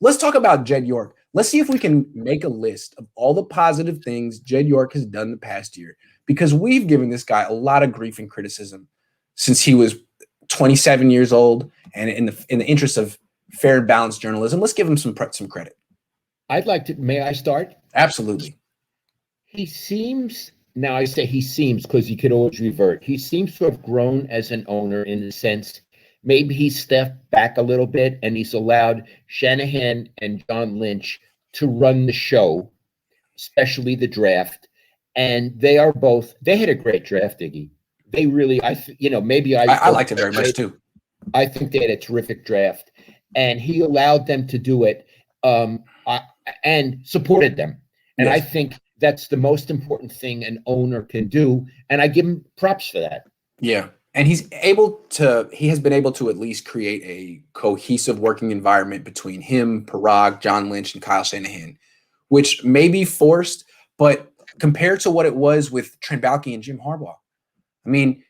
let's talk about Jed York. Let's see if we can make a list of all the positive things Jed York has done the past year, because we've given this guy a lot of grief and criticism since he was 27 years old. And in the interest of fair and balanced journalism, let's give him some credit. I'd like to. May I start? Absolutely. He seems, now I say he seems because he could always revert. He seems to have grown as an owner in the sense maybe he stepped back a little bit and he's allowed Shanahan and John Lynch to run the show, especially the draft. And they had a great draft, Iggy. They really, I liked it very much too. I think they had a terrific draft, and he allowed them to do it and supported them. And yes. I think that's the most important thing an owner can do. And I give him props for that. Yeah. And he has been able to at least create a cohesive working environment between him, Parag, John Lynch, and Kyle Shanahan, which may be forced, but compared to what it was with Trent Baalke and Jim Harbaugh, I mean,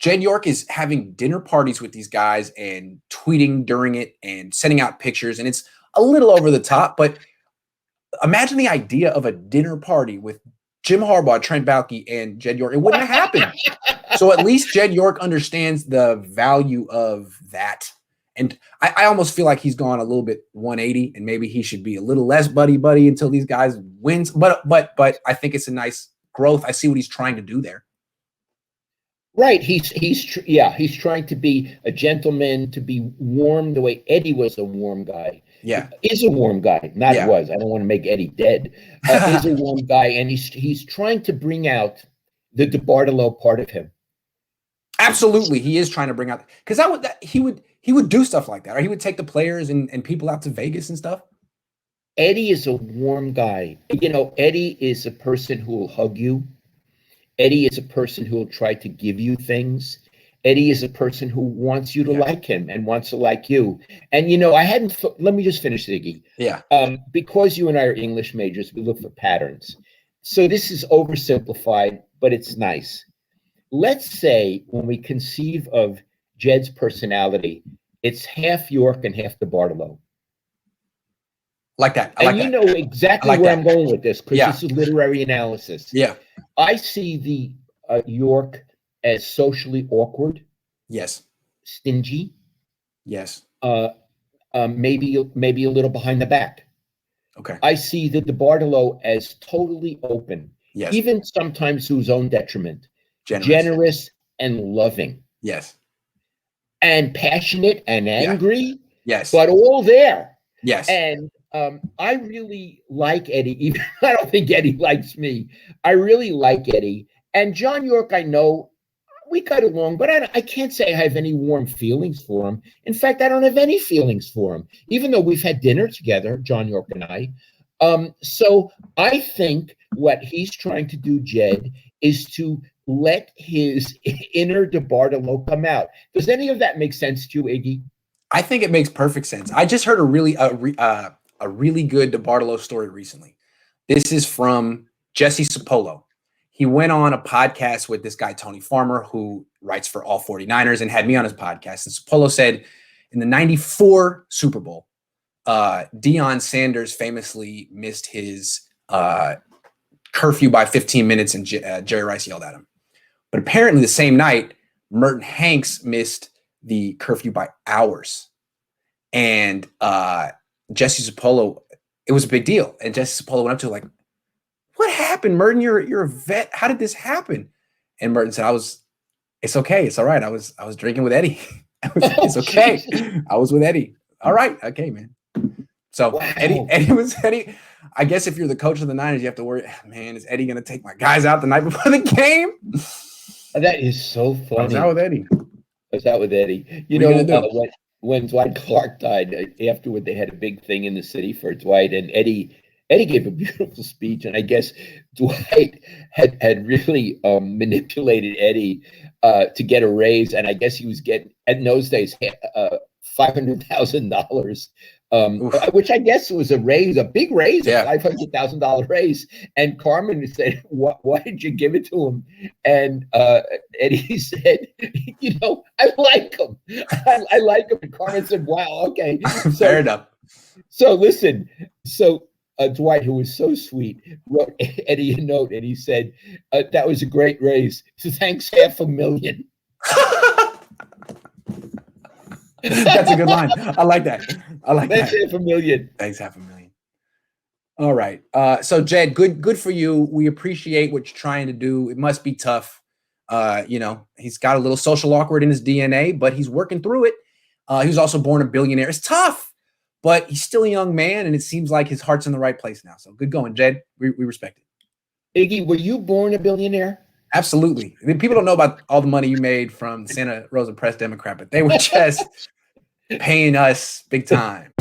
Jed York is having dinner parties with these guys and tweeting during it and sending out pictures, and it's a little over the top, but imagine the idea of a dinner party with Jim Harbaugh, Trent Baalke, and Jed York. It wouldn't have happened. So at least Jed York understands the value of that. And I almost feel like he's gone a little bit 180, and maybe he should be a little less buddy until these guys wins. But I think it's a nice growth. I see what he's trying to do there. Right. He's trying to be a gentleman, to be warm the way Eddie was a warm guy. Yeah. Is a warm guy. Not was. I don't want to make Eddie dead. Is a warm guy. And he's trying to bring out the DeBartolo part of him. Absolutely. He is trying to bring out, because he would do stuff like that. Or he would take the players and people out to Vegas and stuff. Eddie is a warm guy. Eddie is a person who will hug you. Eddie is a person who will try to give you things. Eddie is a person who wants you to like him and wants to like you. And, let me just finish, Iggy. Yeah. Because you and I are English majors, we look for patterns. So this is oversimplified, but it's nice. Let's say when we conceive of Jed's personality, it's half York and half DeBartolo. Like that. I like that. Exactly where I'm going with this, because this is literary analysis. Yeah. I see the York as socially awkward. Yes. Stingy. Yes. Maybe a little behind the back. Okay. I see the DeBartolo as totally open. Yes. Even sometimes to his own detriment. Generous and loving. Yes. And passionate and angry. Yes. But all there. Yes. And I really like Eddie. Even I don't think Eddie likes me. I really like Eddie. And John York, I know we got along, but I can't say I have any warm feelings for him. In fact, I don't have any feelings for him, even though we've had dinner together, John York and I. So I think what he's trying to do, Jed, is to let his inner DeBartolo come out. Does any of that make sense to you, Iggy? I think it makes perfect sense. I just heard a really good DeBartolo story recently. This is from Jesse Sapolo. He went on a podcast with this guy, Tony Farmer, who writes for All 49ers, and had me on his podcast. And Sapolo said in the 94 Super Bowl, Deion Sanders famously missed his curfew by 15 minutes, and Jerry Rice yelled at him. But apparently the same night, Merton Hanks missed the curfew by hours. And Jesse Sapolo, it was a big deal. And Jesse Sapolo went up to him like, "What happened, Merton? You're a vet. How did this happen?" And Merton said, "It's okay. It's all right. I was drinking with Eddie. It's okay. I was with Eddie. All right. Okay, man." So wow. Eddie. I guess if you're the coach of the Niners, you have to worry, man, is Eddie going to take my guys out the night before the game? That is so funny. I was out with Eddie. When Dwight Clark died, afterward they had a big thing in the city for Dwight, and Eddie gave a beautiful speech, and I guess Dwight had really manipulated Eddie to get a raise, and I guess he was getting, in those days, $500,000, which I guess was a raise, a big raise, a $500,000 raise. And Carmen said, why did you give it to him? And Eddie said, I like him. I like him. And Carmen said, wow, okay. Fair enough. So listen, so Dwight, who was so sweet, wrote Eddie a note, and he said, "That was a great raise. So thanks, $500,000." That's a good line. I like that. I like That's that. $500,000. Thanks, $500,000. All right. So Jed, good for you. We appreciate what you're trying to do. It must be tough. He's got a little social awkward in his DNA, but he's working through it. He was also born a billionaire. It's tough, but he's still a young man, and it seems like his heart's in the right place now. So good going, Jed. We respect it. Iggy, were you born a billionaire? Absolutely. I mean, people don't know about all the money you made from Santa Rosa Press Democrat, but they were just paying us big time.